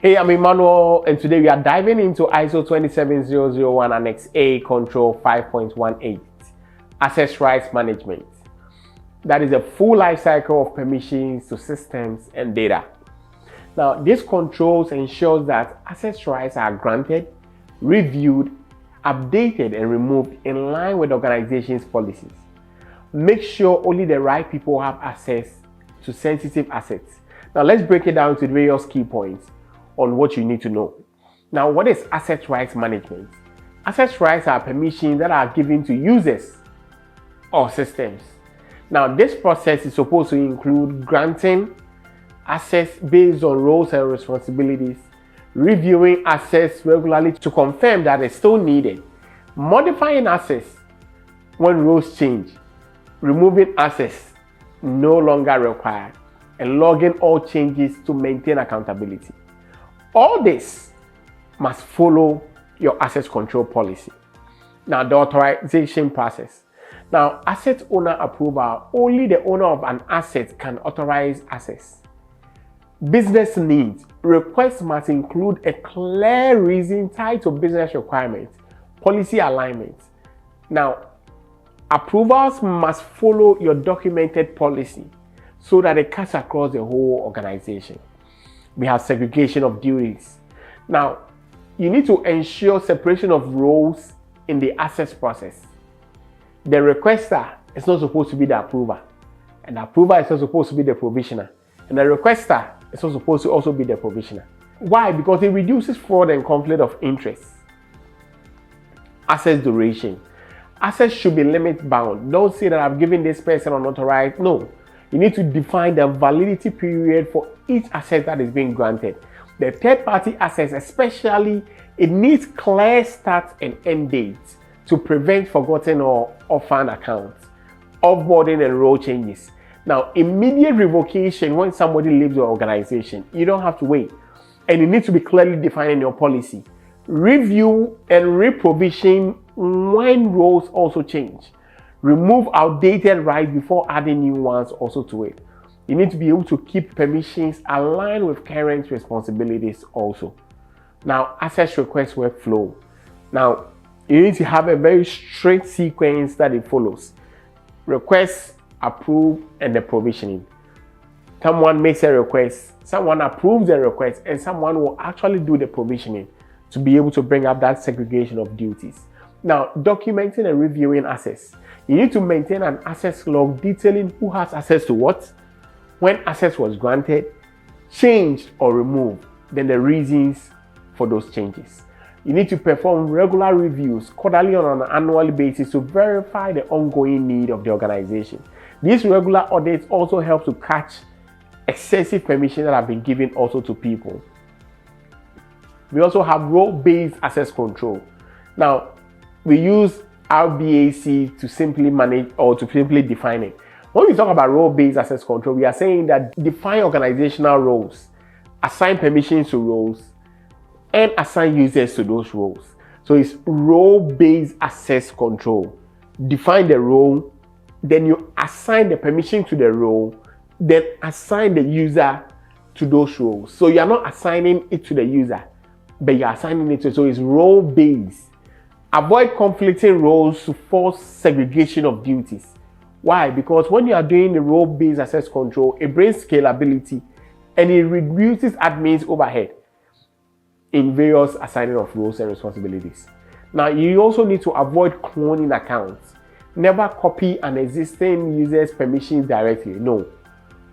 Hey, I'm Emmanuel, and today we are diving into ISO 27001 Annex A Control 5.18, Access Rights Management. That is a full life cycle of permissions to systems and data. Now, this controls ensures that access rights are granted, reviewed, updated, and removed in line with the organization's policies. Make sure only the right people have access to sensitive assets. Now, let's break it down to various key points on what you need to know. Now, what is asset rights management? Asset rights are permissions that are given to users or systems. Now, this process is supposed to include granting access based on roles and responsibilities, reviewing access regularly to confirm that it's still needed, modifying access when roles change, removing access no longer required, and logging all changes to maintain accountability. All this must follow your access control policy. Now, the authorization process. Now, asset owner approval, only the owner of an asset can authorize access. Business needs. Requests must include a clear reason tied to business requirements, policy alignment. Now, approvals must follow your documented policy so that it cuts across the whole organization. We have segregation of duties. Now, you need to ensure separation of roles in the access process. The requester is not supposed to be the approver, and the approver is not supposed to be the provisioner, and the requester is not supposed to also be the provisioner. Why? Because it reduces fraud and conflict of interest. Access duration. Access should be limit bound. Don't say that I've given this person unauthorized. No. You need to define the validity period for each asset that is being granted. The third-party access, especially, it needs clear start and end dates to prevent forgotten or orphaned accounts, offboarding and role changes. Now, immediate revocation when somebody leaves your organization, you don't have to wait. And it needs to be clearly defined in your policy. Review and reprovision when roles also change. Remove outdated rights before adding new ones also to it. You need to be able to keep permissions aligned with current responsibilities also. Now, access request workflow. Now, you need to have a very strict sequence that it follows. Request, approve, and the provisioning. Someone makes a request, someone approves the request, and someone will actually do the provisioning to be able to bring up that segregation of duties. Now, documenting and reviewing access. You need to maintain an access log detailing who has access to what, when access was granted, changed, or removed, then the reasons for those changes. You need to perform regular reviews, quarterly or on an annual basis, to verify the ongoing need of the organization. These regular audits also help to catch excessive permissions that have been given also to people. We also have role-based access control. Now, we use RBAC to simply manage or to simply define it. When we talk about role-based access control, we are saying that define organizational roles, assign permissions to roles, and assign users to those roles. So it's role-based access control. Define the role, then you assign the permission to the role, then assign the user to those roles. So you are not assigning it to the user, but you are assigning it to, so it's role-based. Avoid conflicting roles to force segregation of duties. Why? Because when you are doing the role-based access control, it brings scalability and it reduces admin's overhead in various assigning of roles and responsibilities. Now, you also need to avoid cloning accounts. Never copy an existing user's permissions directly. No.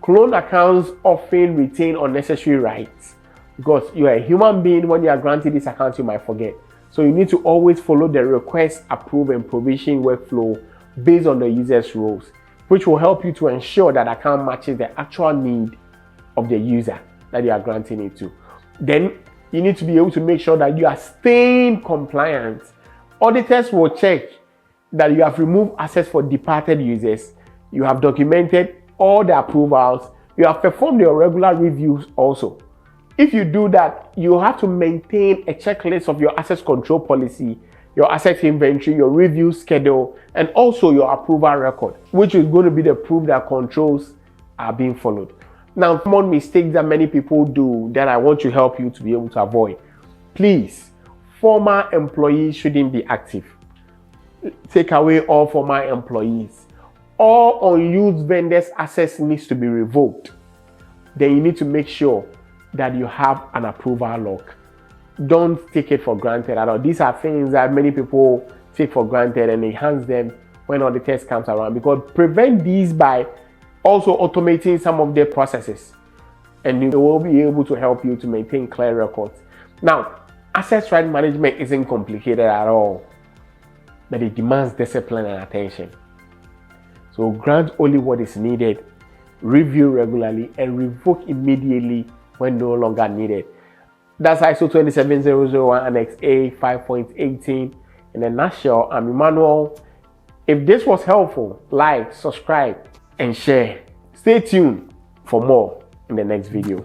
Clone accounts often retain unnecessary rights because you are a human being. When you are granted this account, you might forget. So you need to always follow the request, approve, and provision workflow based on the user's roles, which will help you to ensure that account matches the actual need of the user that you are granting it to. Then you need to be able to make sure that you are staying compliant. Auditors will check that you have removed access for departed users, you have documented all the approvals, you have performed your regular reviews also. If you do that, you have to maintain a checklist of your access control policy, your asset inventory, your review schedule, and also your approval record, which is going to be the proof that controls are being followed. Now, common mistakes that many people do that I want to help you to be able to avoid. Please, former employees shouldn't be active. Take away all former employees. All unused vendors' access needs to be revoked. Then you need to make sure that you have an approval lock. Don't take it for granted at all. These are things that many people take for granted and enhance them when auditors comes around, because prevent these by also automating some of their processes, and they will be able to help you to maintain clear records. Now, access right management isn't complicated at all, but it demands discipline and attention. So grant only what is needed, review regularly, and revoke immediately when no longer needed. That's ISO 27001 Annex A 5.18 in a nutshell. I'm Emmanuel. If this was helpful, like, subscribe, and share. Stay tuned for more in the next video.